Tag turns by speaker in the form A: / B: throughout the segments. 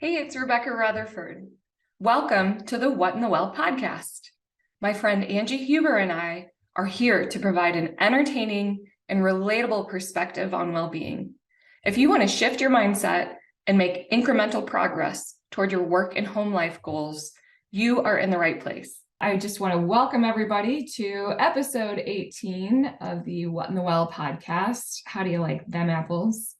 A: Hey, it's Rebecca Rutherford. Welcome to the What in the Well podcast. My friend Angie Huber and I are here to provide an entertaining and relatable perspective on well-being. If you want to shift your mindset and make incremental progress toward your work and home life goals, you are in the right place. I just want to welcome everybody to episode 18 of the What in the Well podcast. How do you like them apples?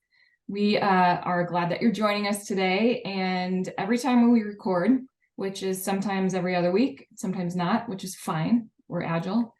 A: We are glad that you're joining us today. And every time we record, which is sometimes every other week, sometimes not, which is fine. We're agile.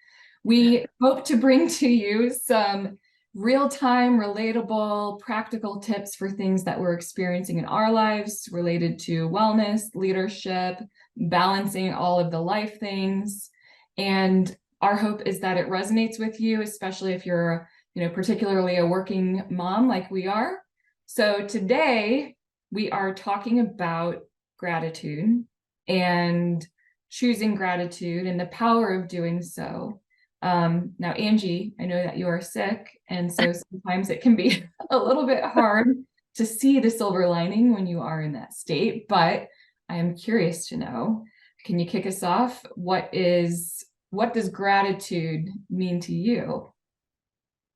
A: We hope to bring to you some real-time, relatable, practical tips for things that we're experiencing in our lives related to wellness, leadership, balancing all of the life things. And our hope is that it resonates with you, especially if you're, particularly a working mom like we are. So today we are talking about gratitude and choosing gratitude and the power of doing so. Now, Angie, I know that you are sick, and so sometimes it can be a little bit hard to see the silver lining when you are in that state, but I am curious to know, can you kick us off? What does gratitude mean to you?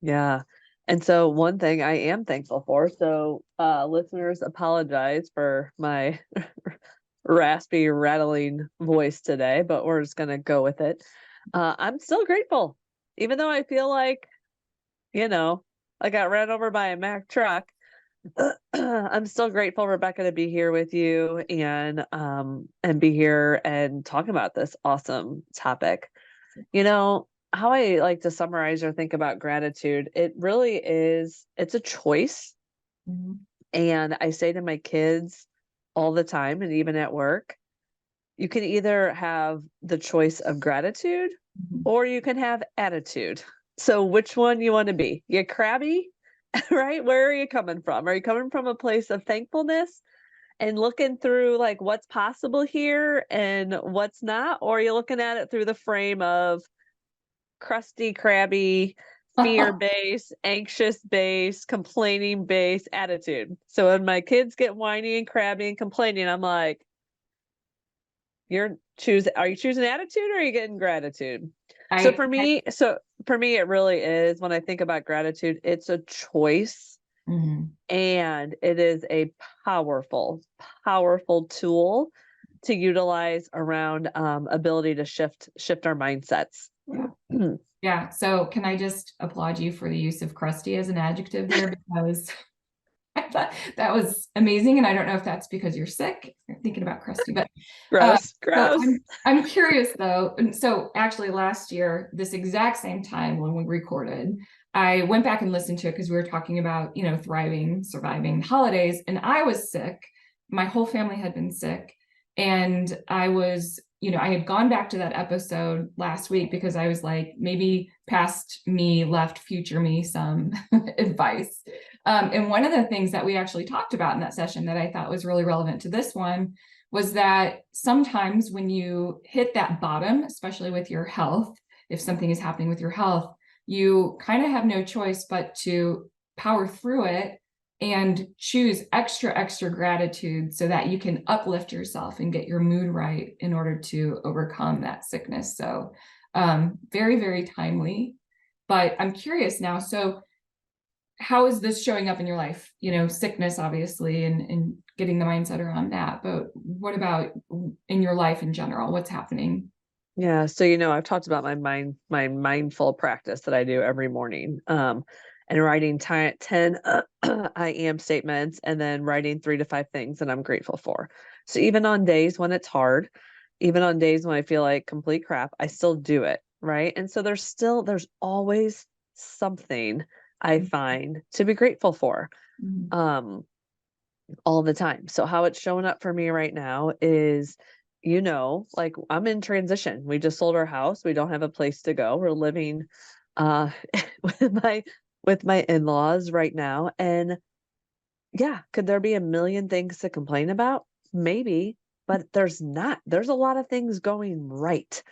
B: Yeah. And so one thing I am thankful for, so listeners, apologize for my raspy, rattling voice today, but we're just going to go with it. I'm still grateful, even though I feel like, I got ran over by a Mack truck. I'm still grateful, Rebecca, to be here with you and be here and talk about this awesome topic. How I like to summarize or think about gratitude, it really is, it's a choice.
A: Mm-hmm.
B: And I say to my kids all the time, and even at work, you can either have the choice of gratitude or you can have attitude. So which one you want to be? You crabby, right? Where are you coming from? Are you coming from a place of thankfulness and looking through like what's possible here and what's not? Or are you looking at it through the frame of crusty, crabby, fear-based, anxious-based, complaining-based attitude? So when my kids get whiny and crabby and complaining, I'm like, are you choosing attitude or are you getting gratitude? So for me, it really is, when I think about gratitude, it's a choice.
A: Mm-hmm.
B: And it is a powerful, powerful tool to utilize around ability to shift our mindsets.
A: Yeah. So can I just applaud you for the use of crusty as an adjective there? Because I thought that was amazing. And I don't know if that's because you're sick, you're thinking about crusty, but
B: Gross.
A: so I'm curious though. And so actually last year, this exact same time when we recorded, I went back and listened to it because we were talking about, thriving, surviving holidays. And I was sick. My whole family had been sick. And I was, I had gone back to that episode last week because I was like, maybe past me left future me some advice. And one of the things that we actually talked about in that session that I thought was really relevant to this one was that sometimes when you hit that bottom, especially with your health, if something is happening with your health, you kind of have no choice but to power through it and choose extra gratitude so that you can uplift yourself and get your mood right in order to overcome that sickness. So very, very timely. But I'm curious now, so how is this showing up in your life? Sickness, obviously, and getting the mindset around that. But what about in your life in general? What's happening?
B: Yeah. So, I've talked about my mindful practice that I do every morning. And writing 10 I am statements, and then writing 3 to 5 things that I'm grateful for. So even on days when it's hard, even on days when I feel like complete crap, I still do it. Right. And so there's always something I find to be grateful for.
A: Mm-hmm.
B: All the time. So how it's showing up for me right now is, like I'm in transition. We just sold our house. We don't have a place to go. We're living uh with my in-laws right now. And yeah, could there be a million things to complain about? Maybe, but there's not. There's a lot of things going right.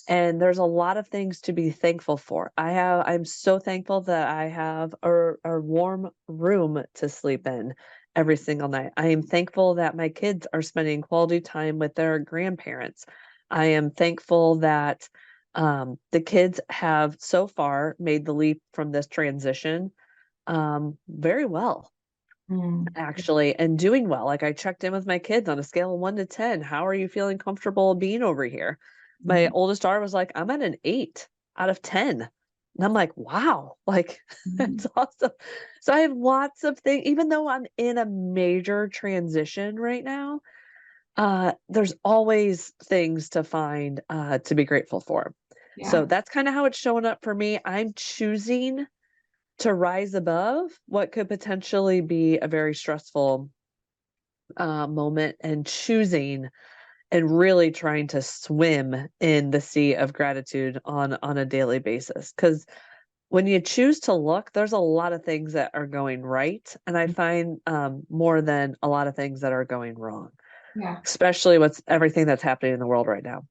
B: And there's a lot of things to be thankful for. I'm so thankful that I have a warm room to sleep in every single night. I am thankful that my kids are spending quality time with their grandparents. I am thankful that the kids have so far made the leap from this transition very well,
A: Mm.
B: actually, and doing well. Like I checked in with my kids on a scale of 1 to 10. How are you feeling comfortable being over here? My
A: Mm.
B: oldest daughter was like, I'm at an 8 out of 10. And I'm like, wow, like
A: Mhm.
B: that's awesome. So I have lots of things, even though I'm in a major transition right now, there's always things to find to be grateful for. So
A: Yeah.
B: that's kind of how it's showing up for me. I'm choosing to rise above what could potentially be a very stressful moment and choosing and really trying to swim in the sea of gratitude on a daily basis, because when you choose to look, there's a lot of things that are going right, and I find more than a lot of things that are going wrong,
A: Yeah.
B: especially with everything that's happening in the world right now.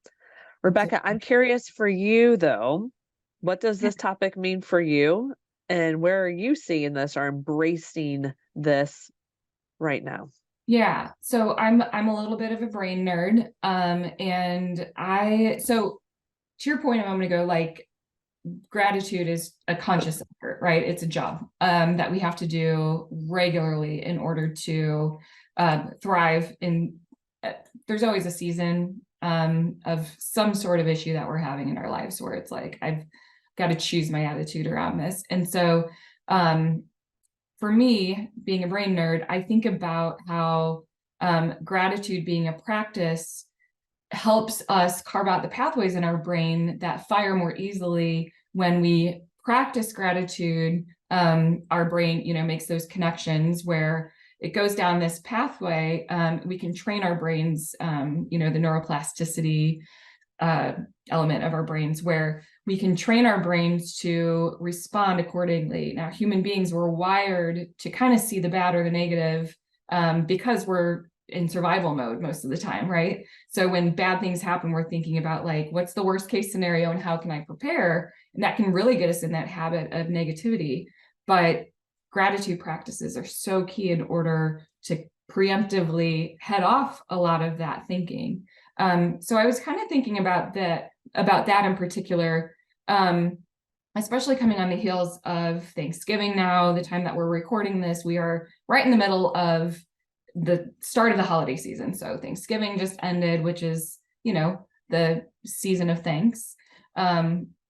B: Rebecca, I'm curious for you though, what does this topic mean for you, and where are you seeing this or embracing this right now?
A: Yeah, so I'm a little bit of a brain nerd. And so to your point a moment ago, like gratitude is a conscious effort, right? It's a job that we have to do regularly in order to thrive in there's always a season of some sort of issue that we're having in our lives where it's like I've got to choose my attitude around this. And so um for me, being a brain nerd, I think about how gratitude being a practice helps us carve out the pathways in our brain that fire more easily when we practice gratitude. Our brain, makes those connections where it goes down this pathway. We can train our brains, the neuroplasticity uh, element of our brains where we can train our brains to respond accordingly. Now, human beings were wired to kind of see the bad or the negative because we're in survival mode most of the time, right? So when bad things happen, we're thinking about like, what's the worst case scenario and how can I prepare? And that can really get us in that habit of negativity. But gratitude practices are so key in order to preemptively head off a lot of that thinking. So I was kind of thinking about that in particular, um, especially coming on the heels of Thanksgiving now, the time that we're recording this, we are right in the middle of the start of the holiday season. So Thanksgiving just ended, which is, the season of thanks.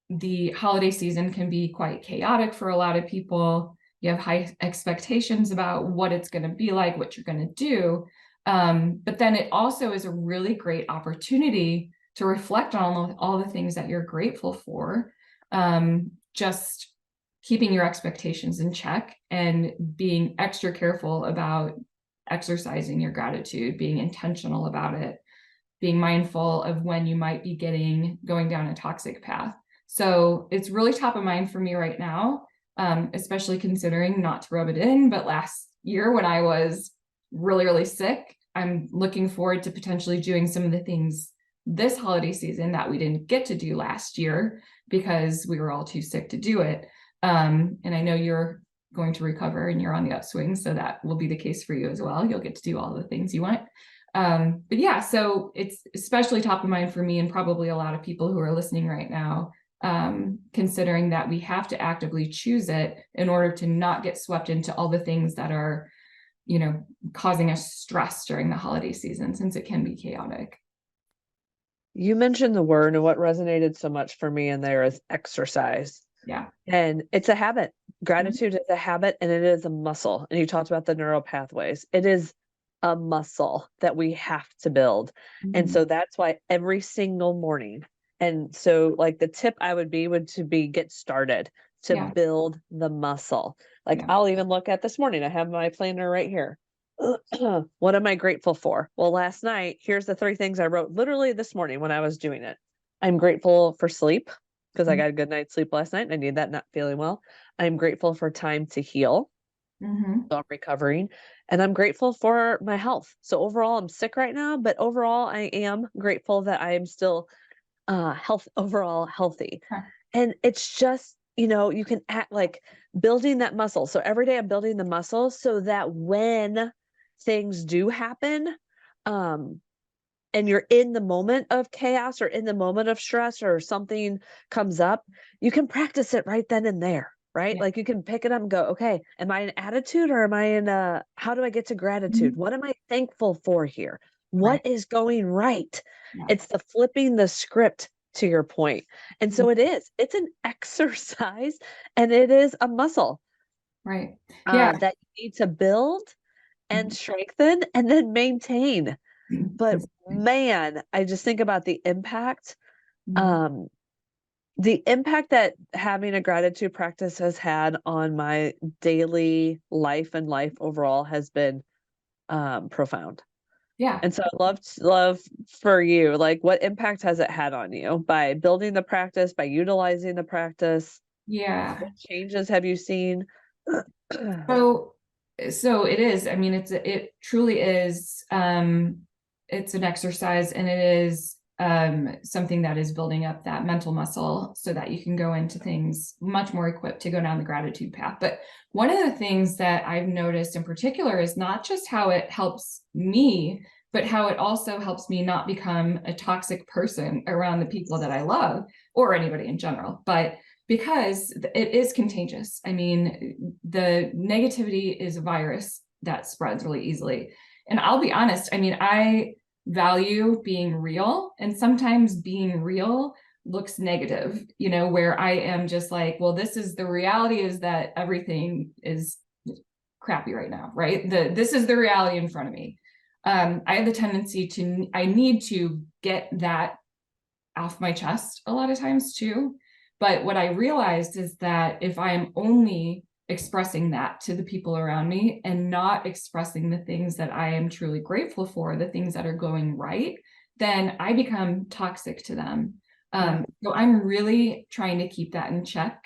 A: The holiday season can be quite chaotic for a lot of people. You have high expectations about what it's going to be like, what you're going to do. But then it also is a really great opportunity to reflect on all the things that you're grateful for. Just keeping your expectations in check and being extra careful about exercising your gratitude, being intentional about it, being mindful of when you might be going down a toxic path. So it's really top of mind for me right now, especially considering, not to rub it in, but last year when I was really, really sick, I'm looking forward to potentially doing some of the things this holiday season that we didn't get to do last year because we were all too sick to do it. And I know you're going to recover and you're on the upswing, so that will be the case for you as well. You'll get to do all the things you want. But yeah, so it's especially top of mind for me and probably a lot of people who are listening right now, considering that we have to actively choose it in order to not get swept into all the things that are, causing us stress during the holiday season, since it can be chaotic.
B: You mentioned the word, and what resonated so much for me in there is exercise.
A: Yeah.
B: And it's a habit.
A: Mhm.
B: Gratitude is a habit and it is a muscle. And you talked about the neural pathways. It is a muscle that we have to build. And
A: Mhm.
B: so that's why every single morning. And so like the tip I would to be get started to
A: Yeah.
B: build the muscle. Like
A: Yeah.
B: I'll even look at this morning. I have my planner right here. What am I grateful for? Well, last night, here's the 3 things I wrote literally this morning when I was doing it. I'm grateful for sleep because I got a good night's sleep last night and I need that, not feeling well. I'm grateful for time to heal.
A: Mm-hmm.
B: So I'm recovering, and I'm grateful for my health. So overall, I'm sick right now, but overall, I am grateful that I am still overall healthy. And it's just, you can act like building that muscle. So every day I'm building the muscle so that when things do happen, um, and you're in the moment of chaos or in the moment of stress or something comes up, you can practice it right then and there, right?
A: Yeah.
B: Like you can pick it up and go, okay, am I in attitude or am I in how do I get to gratitude?
A: Mhm.
B: What am I thankful for here?
A: Right.
B: What is going right?
A: Yeah.
B: It's the flipping the script to your point. And
A: Mhm.
B: so it's an exercise and it is a muscle
A: Right. Yeah.
B: that you need to build and
A: Mhm.
B: strengthen and then maintain. But
A: Consistent.
B: man, I just think about
A: Mhm.
B: um, the impact that having a gratitude practice has had on my daily life and life overall has been profound.
A: Yeah.
B: And so I love for you, like what impact has it had on you by building the practice, by utilizing the practice?
A: Yeah.
B: What changes have you seen?
A: So, so it is. I mean, it truly is. It's an exercise, and it is something that is building up that mental muscle so that you can go into things much more equipped to go down the gratitude path. But one of the things that I've noticed in particular is not just how it helps me, but how it also helps me not become a toxic person around the people that I love or anybody in general. But because it is contagious. I mean, the negativity is a virus that spreads really easily. And I'll be honest, I mean, I value being real, and sometimes being real looks negative, where I am just like, well, this is the reality is that everything is crappy right now, right? This is the reality in front of me. I have the tendency I need to get that off my chest a lot of times too. But what I realized is that if I'm only expressing that to the people around me and not expressing the things that I am truly grateful for, the things that are going right, then I become toxic to them.
B: Yeah.
A: So I'm really trying to keep that in check.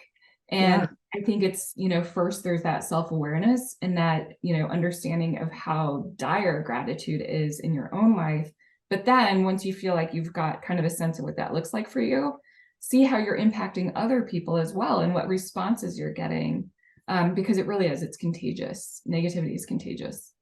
A: And
B: Yeah.
A: I think it's, first there's that self awareness and that, understanding of how dire gratitude is in your own life. But then once you feel like you've got kind of a sense of what that looks like for you, see how you're impacting other people as well and what responses you're getting. Because it really is, it's contagious. Negativity is contagious.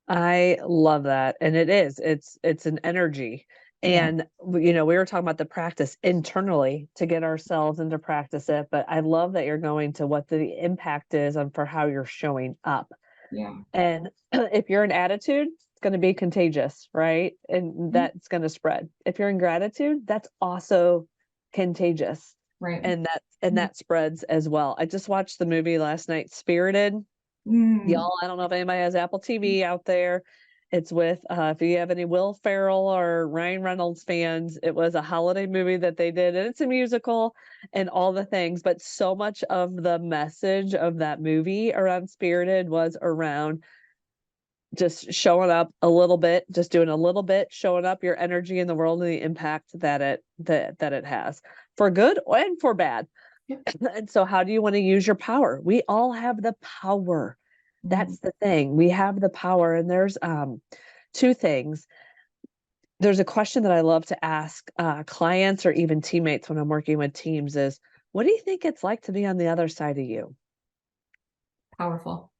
B: I love that, and it is. It's an energy,
A: Yeah.
B: and we were talking about the practice internally to get ourselves into practice it, but I love that you're going to what the impact is on for how you're showing up.
A: Yeah.
B: And if you're in attitude, it's going to be contagious, right? And
A: Mhm.
B: that's going to spread. If you're in gratitude, that's also contagious,
A: Right.
B: and
A: Mhm.
B: that spreads as well. I just watched the movie last night, Spirited.
A: Mm.
B: Y'all, I don't know if anybody has Apple TV out there. It's with, if you have any Will Ferrell or Ryan Reynolds fans, it was a holiday movie that they did, and it's a musical and all the things. But so much of the message of that movie around Spirited was around just showing up a little bit, just doing a little bit, showing up your energy in the world and the impact that it has for good and for bad.
A: Yep.
B: And so how do you want to use your power? We all have the power.
A: Mhm.
B: That's the thing. We have the power, and there's two things. There's a question that I love to ask clients or even teammates when I'm working with teams is, what do you think it's like to be on the other side of you?
A: Powerful.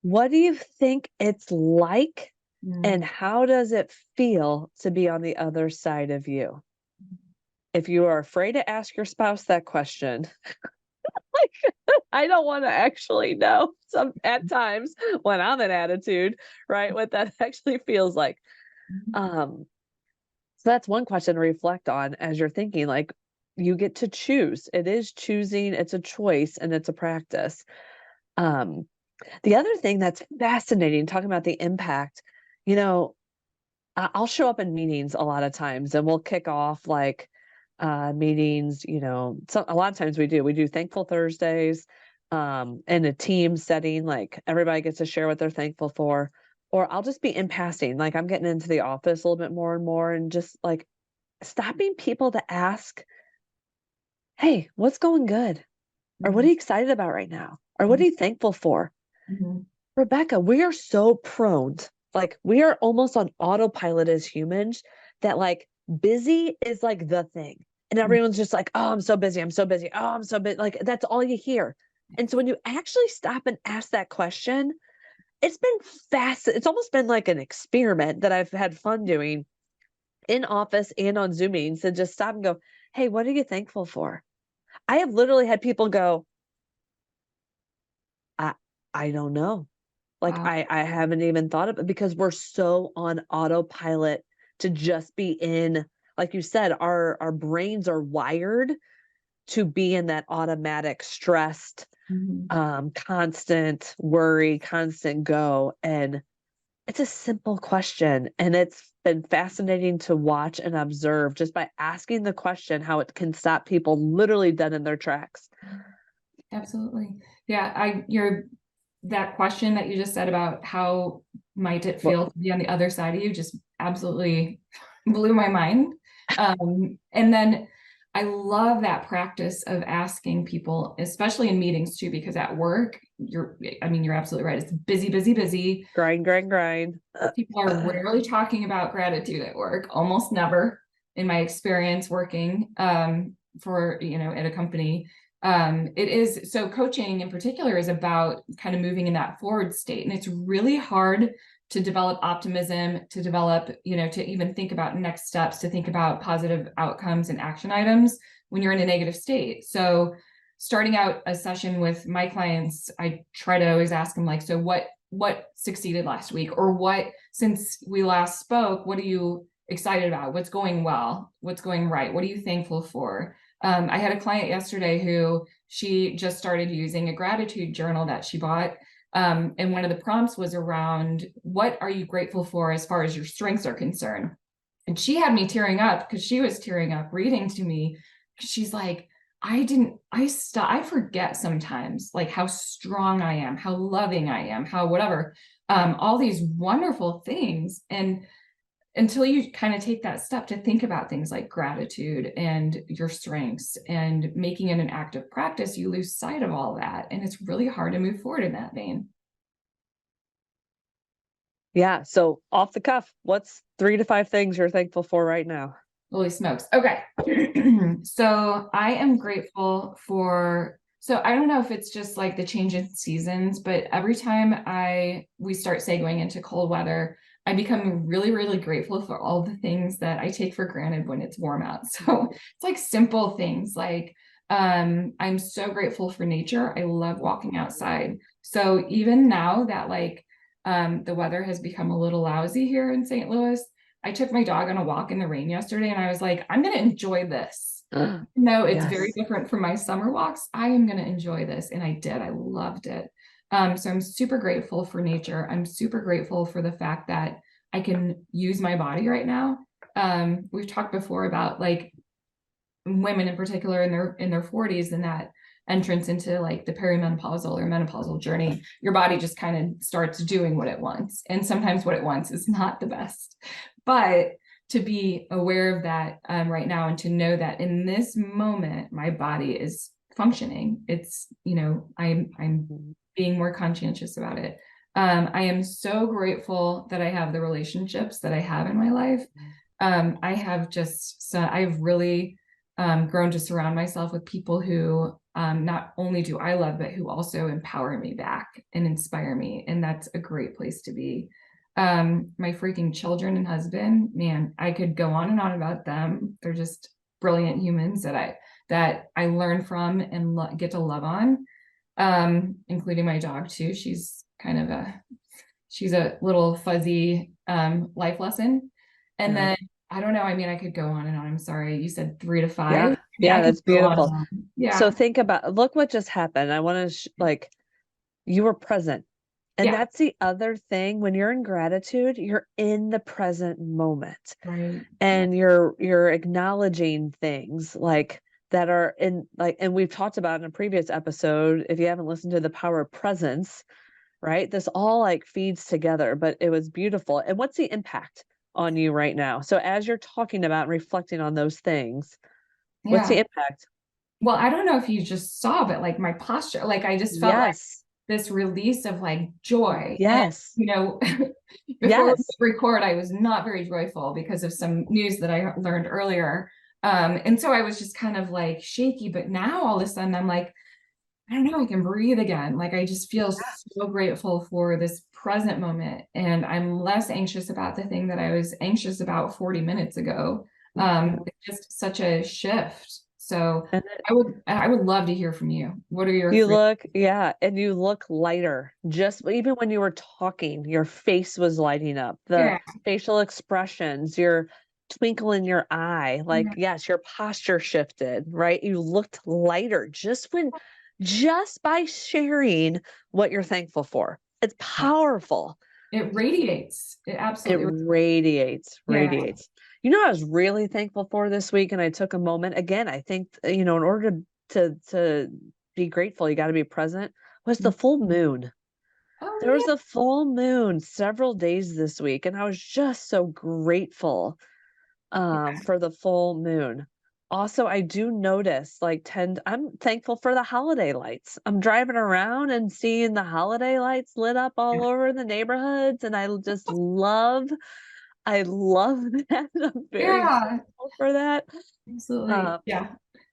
B: What do you think it's like,
A: Mm.
B: and how does it feel to be on the other side of you? If you are afraid to ask your spouse that question, like, I don't want to actually know some at times when I'm in attitude, right? What that actually feels like.
A: Mhm.
B: Um, so that's one question to reflect on as you're thinking, like you get to choose. It is choosing, it's a choice and it's a practice. Um, the other thing that's fascinating, talking about the impact, you know, I'll show up in meetings a lot of times and we'll kick off like meetings, so a lot of times we do thankful Thursdays in a team setting, like everybody gets to share what they're thankful for. Or I'll just be in passing, like I'm getting into the office a little bit more and more and just like stopping people to ask, hey, what's going good? Or what are
A: Mhm.
B: you excited about right now? Or what are you thankful for?
A: Mhm.
B: Rebecca, we are so prone, like we are almost on autopilot as humans that like busy is like the thing. And
A: Mhm.
B: everyone's just like, oh, I'm so busy. I'm so busy. Oh, I'm so busy. Like that's all you hear. And so when you actually stop and ask that question, it's been fast. It's almost been like an experiment that I've had fun doing in office and on Zoom meetings, to just stop and go, "Hey, what are you thankful for?" I have literally had people go, "I I don't know." Like,
A: Wow.
B: I haven't even thought of it, because we're so on autopilot to just be in, like you said, our brains are wired to be in that automatic stressed,
A: Mhm.
B: constant worry, constant go, and it's a simple question, and it's been fascinating to watch and observe just by asking the question, how it can stop people literally dead in their tracks.
A: Absolutely. Yeah, that question that you just said about how might it
B: Well,
A: feel to be on the other side of you just absolutely blew my mind. And then I love that practice of asking people, especially in meetings too, because at work, you're absolutely right. It's busy, busy, busy.
B: grind, grind, grind.
A: People are rarely talking about gratitude at work, almost never in my experience working at a company. It is so coaching in particular is about kind of moving in that forward state. And it's really hard to develop optimism, to develop, to even think about next steps, to think about positive outcomes and action items when you're in a negative state. So starting out a session with my clients, I try to always ask them like, so what succeeded last week, or what, since we last spoke, what are you excited about? What's going well? What's going right? What are you thankful for? I had a client yesterday who she just started using a gratitude journal that she bought. And one of the prompts was around, what are you grateful for as far as your strengths are concerned? And she had me tearing up because she was tearing up reading to me. She's like, I forget sometimes like how strong I am, how loving I am, how whatever, all these wonderful things. And until you kind of take that step to think about things like gratitude and your strengths and making it an active practice, you lose sight of all that. And it's really hard to move forward in that vein.
B: Yeah, so off the cuff, what's 3 to 5 things you're thankful for right now?
A: Holy smokes. Okay. So I am grateful for, so I don't know if it's just like the change in seasons, but every time we start, say, going into cold weather, I become really, really grateful for all the things that I take for granted when it's warm out. So it's like simple things like, I'm so grateful for nature. I love walking outside. So even now that like, the weather has become a little lousy here in St. Louis, I took my dog on a walk in the rain yesterday and I was like, I'm going to enjoy this. No, it's very
B: Yes.
A: different from my summer walks. I am going to enjoy this. And I did. I loved it. So I'm super grateful for nature. I'm super grateful for the fact that I can use my body right now. We've talked before about like women in particular in their 40s and that entrance into like the perimenopausal or menopausal journey, your body just kind of starts doing what it wants. And sometimes what it wants is not the best. But to be aware of that right now and to know that in this moment, my body is functioning. It's, I'm being more conscientious about it. I am so grateful that I have the relationships that I have in my life. I've really grown to surround myself with people who not only do I love, but who also empower me back and inspire me. And that's a great place to be. My freaking children and husband, man, I could go on and on about them. They're just brilliant humans that I learn from and get to love on, including my dog too. She's a little fuzzy life lesson. And
B: Yeah.
A: then I don't know. I mean, I could go on and on. I'm sorry. You said 3 to 5.
B: Yeah.
A: I mean,
B: Yeah,
A: I could
B: that's
A: go on
B: beautiful.
A: and on.
B: So
A: Yeah.
B: think about, look what just happened. I wanna like, you were present. And
A: Yeah.
B: that's the other thing, when you're in gratitude, you're in the present moment,
A: Right. Yeah.
B: and you're acknowledging things like that are in, like, and we've talked about in a previous episode, if you haven't listened to the power of presence, right? This all like feeds together, but it was beautiful. And what's the impact on you right now? So as you're talking about and reflecting on those things, what's the
A: Yeah.
B: impact?
A: Well, I don't know if you just saw, but like my posture, like I just felt like
B: Yes.
A: this release of like joy. And,
B: Yes.
A: before
B: Yes.
A: we record, I was not very joyful because of some news that I learned earlier. And so I was just kind of like shaky, but now all of a sudden I'm like, I don't know, I can breathe again. Like I just feel so grateful for this present moment. And I'm less anxious about the thing that I was anxious about 40 minutes ago. It's just such a shift. So
B: And
A: I would love to hear from you. What are your
B: you
A: three?
B: look, yeah, and you look lighter. Just even when you were talking, your face was lighting up. The
A: Yeah.
B: facial expressions, your twinkle in your eye, like
A: Yeah.
B: yes, your posture shifted, right? You looked lighter just by sharing what you're thankful for. It's powerful.
A: It radiates. It
B: It
A: absolutely.
B: radiates,
A: Yeah.
B: radiates. You know, I was really thankful for this week, and I took a moment. Again, I think, in order to be grateful, you gotta be present, was the full moon. There
A: Oh
B: was a full moon several days this week, and I was just so grateful,
A: yeah.
B: for the full moon. Also, I do notice, like, tend I'm thankful for the holiday lights. I'm driving around and seeing the holiday lights lit up
A: Yeah.
B: all over the neighborhoods, and I love that. I'm very
A: Yeah.
B: grateful for that.
A: Absolutely.
B: Um,
A: Yeah.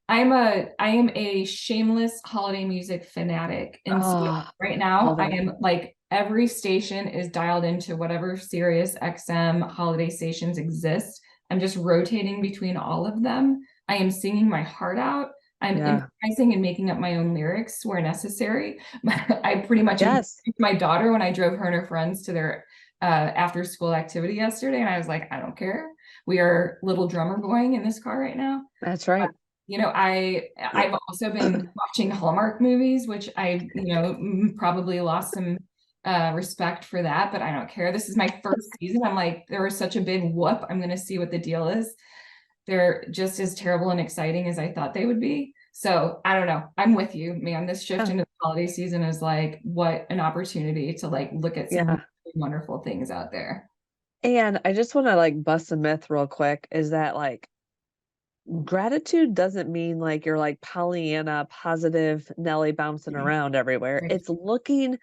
A: I am a shameless holiday music fanatic. And so
B: oh,
A: right now
B: love
A: I
B: it.
A: am like every station is dialed into whatever Sirius XM holiday stations exist. I'm just rotating between all of them. I am singing my heart out. I'm
B: Yeah.
A: improvising and making up my own lyrics where necessary. I pretty much
B: Yes,
A: embarrassed my daughter when I drove her and her friends to their after school activity yesterday. And I was like, I don't care. We are little drummer boying in this car right now.
B: that's right.
A: I've also been watching Hallmark movies, which probably lost some respect for that, but I don't care. This is my first season. I'm like, there was such a big whoop. I'm going to see what the deal is. They're just as terrible and exciting as I thought they would be. So I don't know. I'm with you, man. This shift
B: Yeah,
A: into the holiday season is like, what an opportunity to like look at some really
B: yeah.
A: wonderful things out there.
B: And I just wanna, like, bust a myth real quick, is that, like, gratitude doesn't mean, like, you're, like, Pollyanna, positive Nelly bouncing around everywhere.
A: Right.
B: It's looking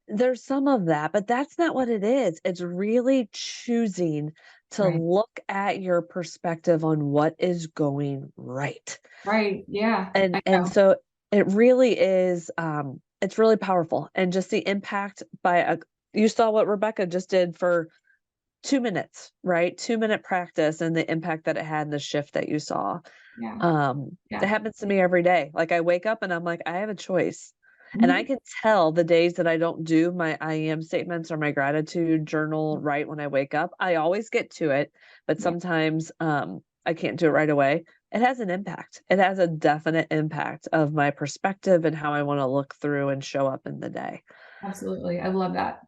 B: There's some of that, but that's not what it is. It's really choosing to
A: Right.
B: look at your perspective on what is going right.
A: Right. Yeah. I
B: And
A: know.
B: so it really is, it's really powerful, and just the impact by a you saw what Rebecca just did for 2 minutes, right? 2-minute practice and the impact that it had and the shift that you saw.
A: Yeah.
B: It
A: Yeah.
B: happens to me every day. Like, I wake up and I'm like, "I have a choice." And I
A: Mhm.
B: can tell the days that I don't do my I am statements or my gratitude journal right when I wake up. I always get to it, but
A: Yeah.
B: sometimes, I can't do it right away. It has an impact. It has a definite impact of my perspective and how I wanna look through and show up in the day.
A: Absolutely. I love that.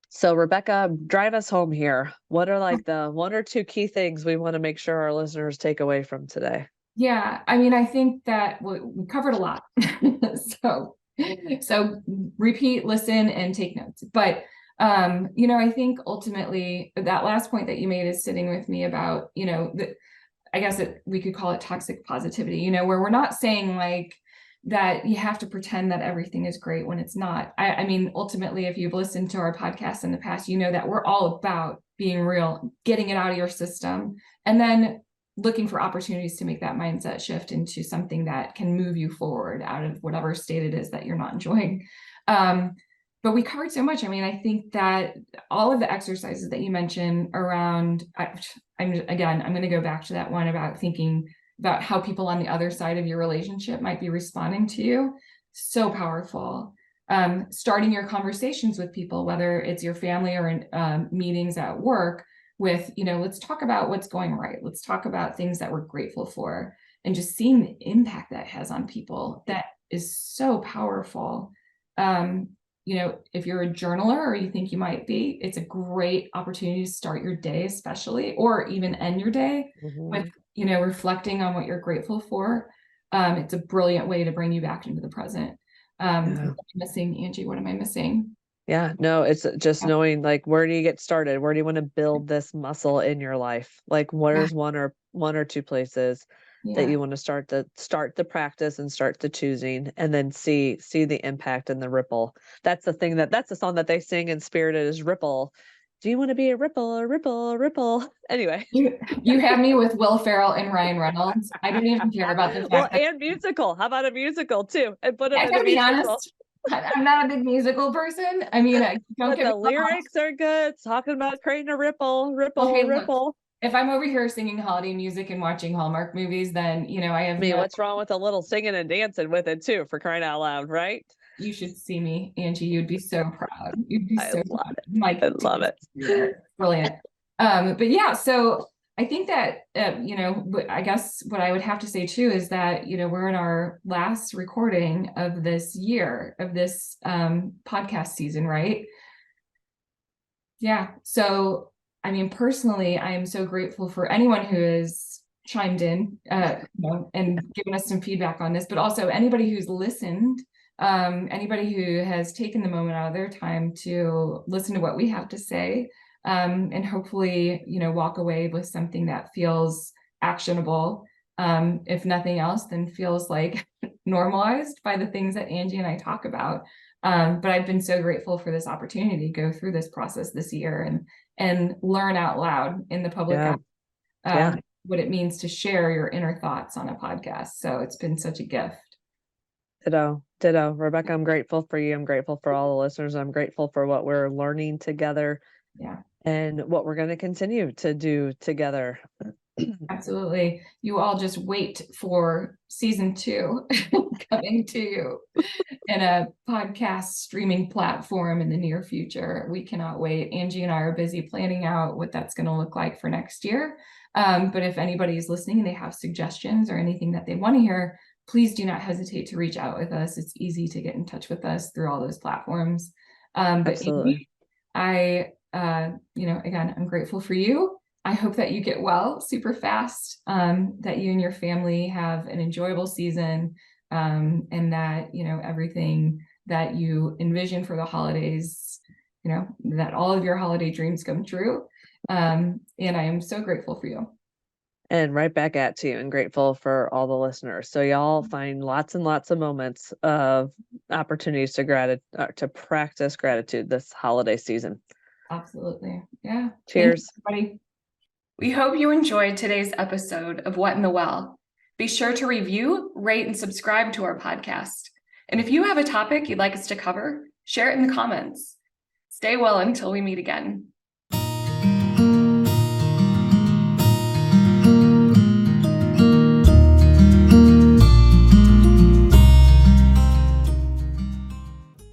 B: So, Rebecca, drive us home here. What are, like, the 1 or 2 key things we wanna make sure our listeners take away from today?
A: Yeah, I mean, I think that we covered a lot. So, so repeat, listen, and take notes. But I think ultimately that last point that you made is sitting with me about, I guess we could call it toxic positivity, where we're not saying like that you have to pretend that everything is great when it's not. I mean, ultimately, if you've listened to our podcast in the past, you know that we're all about being real, getting it out of your system, and then looking for opportunities to make that mindset shift into something that can move you forward out of whatever state it is that you're not enjoying. Um, but we covered so much. I mean, I think that all of the exercises that you mentioned around, I'm going to go back to that one about thinking about how people on the other side of your relationship might be responding to you. So powerful. Starting your conversations with people, whether it's your family or in meetings at work, with, let's talk about what's going right. Let's talk about things that we're grateful for, and just seeing the impact that has on people. That is so powerful. Um, if you're a journaler or you think you might be, it's a great opportunity to start your day, especially, or even end your day with,
B: Mhm.
A: reflecting on what you're grateful for. It's a brilliant way to bring you back into the present. What
B: Yeah.
A: am I missing, Angie? What am I missing?
B: Yeah, no, it's just
A: Yeah,
B: knowing, like, where do you get started? Where do you wanna build this muscle in your life? Like,
A: yeah,
B: where's 1 or 2 places that
A: yeah,
B: you wanna start the practice and start the choosing, and then see the impact and the ripple. That's the song that they sing in Spirited is Ripple. do you want to be a ripple, a ripple, a ripple? Anyway.
A: You have me with Will Ferrell and Ryan Reynolds. I don't even care about the
B: Well,
A: fact that
B: and musical. How about a musical too? And put them
A: I
B: in a
A: gotta be
B: musical.
A: honest, I'm not a big musical person. I mean, don't
B: But
A: get me
B: the
A: wrong.
B: lyrics are good. Talking about creating a ripple,
A: Well,
B: ripple,
A: hey, look,
B: ripple.
A: if I'm over here singing holiday music and watching Hallmark movies, then I
B: I
A: have
B: mean,
A: no.
B: what's wrong with a little singing and dancing with it too, for crying out loud, right?
A: You should see me, Angie. You'd be so proud. You'd be
B: I
A: so
B: love
A: proud.
B: it.
A: Mike,
B: I love it.
A: brilliant. But yeah, so I think that I guess what I would have to say too is that we're in our last recording of this year of this podcast season, right? Yeah. So I mean, personally, I am so grateful for anyone who has chimed in, and given us some feedback on this, but also anybody who's listened, anybody who has taken the moment out of their time to listen to what we have to say, and hopefully, walk away with something that feels actionable. If nothing else, then feels like normalized by the things that Angie and I talk about. But I've been so grateful for this opportunity to go through this process this year and learn out loud in the public
B: Yeah.
A: eye, what it means to share your inner thoughts on a podcast. So it's been such a gift.
B: Ditto, ditto. Rebecca, I'm grateful for you. I'm grateful for all the listeners. I'm grateful for what we're learning together.
A: Yeah.
B: And what we're going to continue to do together.
A: Absolutely. You all just wait for season 2 coming to you in a podcast streaming platform in the near future. We cannot wait. Angie and I are busy planning out what that's going to look like for next year. But if anybody is listening and they have suggestions or anything that they want to hear, please do not hesitate to reach out with us. It's easy to get in touch with us through all those platforms. But
B: Absolutely.
A: Angie, again, I'm grateful for you. I hope that you get well super fast, that you and your family have an enjoyable season, and that, everything that you envision for the holidays, that all of your holiday dreams come true. And I am so grateful for you.
B: And right back at you, and grateful for all the listeners. So y'all find lots and lots of moments of opportunities to practice gratitude this holiday season.
A: Absolutely. Yeah.
B: Cheers.
A: Thanks, everybody. We hope you enjoyed today's episode of What in the Well. Be sure to review, rate, and subscribe to our podcast. And if you have a topic you'd like us to cover, share it in the comments. Stay well until we meet again.